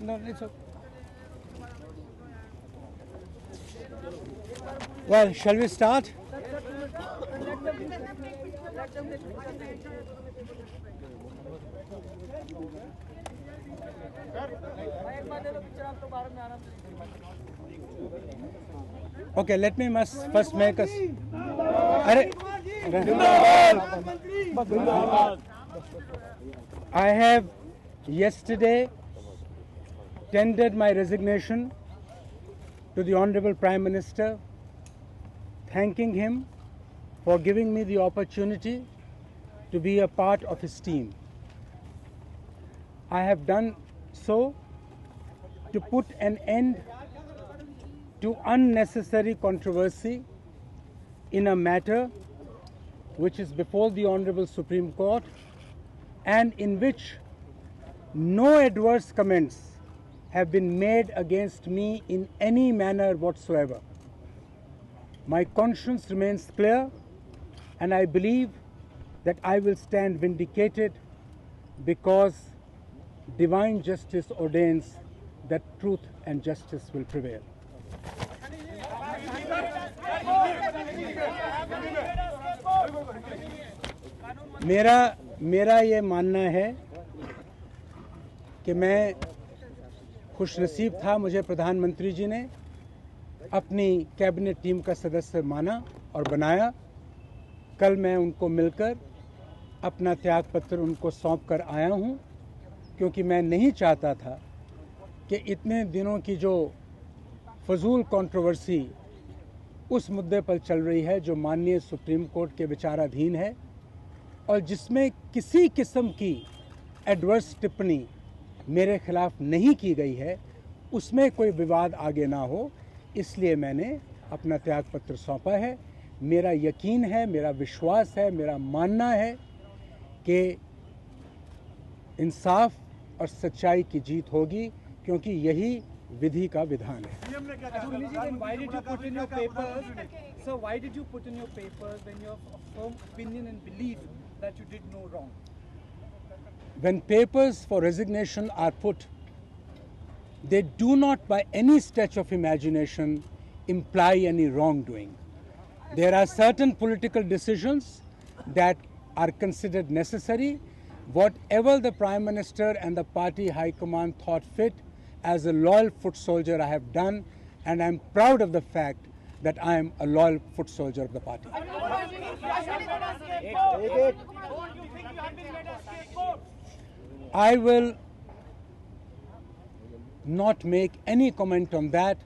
No, it's okay. Well, shall we start? Okay, let me first make us. I have yesterday tendered my resignation to the Honorable Prime Minister, thanking him for giving me the opportunity to be a part of his team. I have done so to put an end to unnecessary controversy in a matter which is before the Honorable Supreme Court and in which no adverse comments have been made against me in any manner whatsoever. My conscience remains clear, and I believe that I will stand vindicated because divine justice ordains that truth and justice will prevail. मेरा ये मानना है कि मैं खुशनसीब था, मुझे प्रधानमंत्री जी ने अपनी कैबिनेट टीम का सदस्य माना और बनाया। कल मैं उनको मिलकर अपना त्यागपत्र उनको सौंप कर आया हूं, क्योंकि मैं नहीं चाहता था कि इतने दिनों की जो फजूल कंट्रोवर्सी उस मुद्दे पर चल रही है जो माननीय सुप्रीम कोर्ट के विचाराधीन है और जिसमें किसी किस्म की एडवर्स टिप्पणी मेरे खिलाफ नहीं की गई है, उसमें कोई विवाद आगे ना हो, इसलिए मैंने अपना त्यागपत्र सौंपा है। मेरा यकीन है, मेरा विश्वास है, मेरा मानना है कि इंसाफ और सच्चाई की जीत होगी, क्योंकि यही विधि का विधान है। Why did you put in your papers? Sir, why did you put in your papers when you have a firm opinion and belief that you did no wrong? When papers for resignation are put, they do not by any stretch of imagination imply any wrongdoing. There are certain political decisions that are considered necessary. Whatever the Prime Minister and the party high command thought fit, as a loyal foot soldier I have done, and I am proud of the fact that I am a loyal foot soldier of the party. I will not make any comment on that.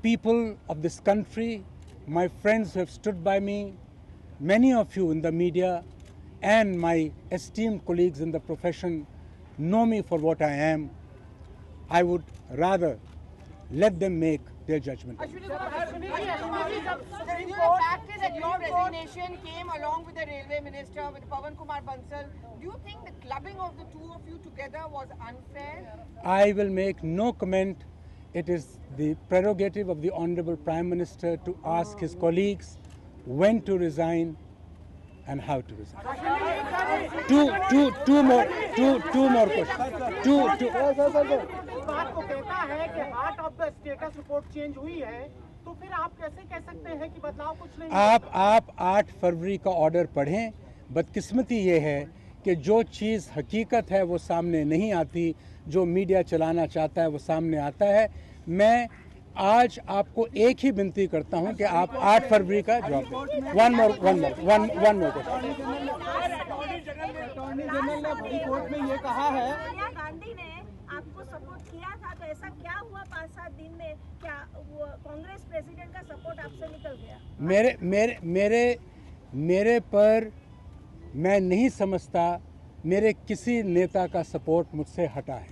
People of this country, my friends who have stood by me, many of you in the media and my esteemed colleagues in the profession know me for what I am. I would rather let them make their judgment. The fact is that your resignation came along with the railway minister, with Pawan Kumar Bansal. Do you think the clubbing of the two of you together was unfair? I will make no comment. It is the prerogative of the Honorable Prime Minister to ask his colleagues when to resign and how to resign. Two more questions. बात को कहता है कि heart of the status report change हुई है, तो फिर आप कैसे कह सकते हैं कि बदलाव कुछ नहीं? आप 8 फरवरी का ऑर्डर पढ़ें। बदकिस्मती ये है कि जो चीज़ हकीकत है वो सामने नहीं आती, जो मीडिया चलाना चाहता है वो सामने आता है। मैं आज आपको एक ही विनती करता हूं कि आप 8 फरवरी का जवाब दें। One more question. Attorney general ने बड़ी कोर्ट में ये कहा है, गांधी ने आपको सपोर्ट किया था, तो ऐसा क्या हुआ 5-7 दिन में? क्या वो कांग्रेस प्रेसिडेंट का सपोर्ट आपसे निकल गया? मेरे पर मैं नहीं समझता मेरे किसी नेता का सपोर्ट मुझसे हटा है।